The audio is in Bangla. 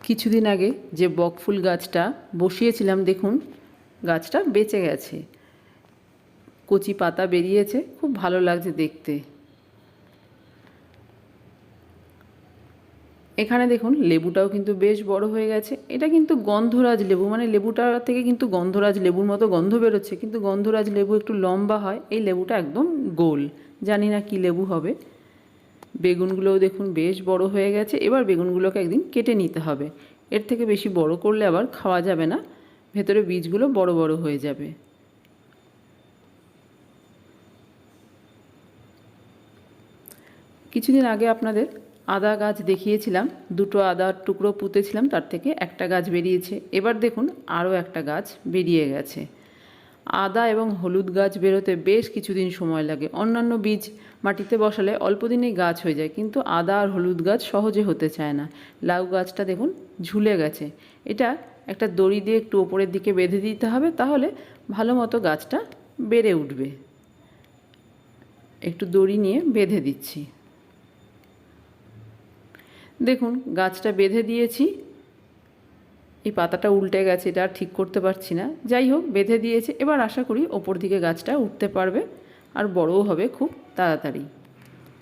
কিছুদিন আগে যে বকফুল গাছটা বসিয়েছিলাম, দেখুন গাছটা বেঁচে গেছে, কচি পাতা বেরিয়েছে, খুব ভালো লাগছে দেখতে। এখানে দেখুন লেবুটাও কিন্তু বেশ বড় হয়ে গেছে। এটা কিন্তু গন্ধরাজ লেবু, মানে লেবুটা থেকে কিন্তু গন্ধরাজ লেবুর মতো গন্ধ বেরোচ্ছে, কিন্তু গন্ধরাজ লেবু একটু লম্বা হয়, এই লেবুটা একদম গোল। জানি না কী লেবু হবে। বেগুনগুলোও দেখুন বেশ বড় হয়ে গেছে। এবার বেগুনগুলোকে একদিন কেটে নিতে হবে, এর থেকে বেশি বড় করলে আবার খাওয়া যাবে না, ভেতরে বীজগুলো বড় বড় হয়ে যাবে। কিছুদিন আগে আপনাদের আদা গাছ দেখিয়েছিলাম, দুটো আদার টুকরো পুঁতেছিলাম, তার থেকে একটা গাছ বেরিয়েছে। এবার দেখুন আরও একটা গাছ বেরিয়ে গেছে। আদা এবং হলুদ গাছ বেরোতে বেশ কিছুদিন সময় লাগে। অন্যান্য বীজ মাটিতে বসালে অল্প দিনেই গাছ হয়ে যায়, কিন্তু আদা আর হলুদ গাছ সহজে হতে চায় না। লাউ গাছটা দেখুন ঝুলে গেছে, এটা একটা দড়ি দিয়ে একটু ওপরের দিকে বেঁধে দিতে হবে, তাহলে ভালো মতো গাছটা বেড়ে উঠবে। একটু দড়ি নিয়ে বেঁধে দিচ্ছি। দেখুন গাছটা বেঁধে দিয়েছি, এই পাতাটা উল্টে গেছে, এটা আর ঠিক করতে পারছি না। যাই হোক, বেঁধে দিয়েছে। এবার আশা করি ওপর দিকে গাছটা উঠতে পারবে আর বড়ও হবে খুব তাড়াতাড়ি।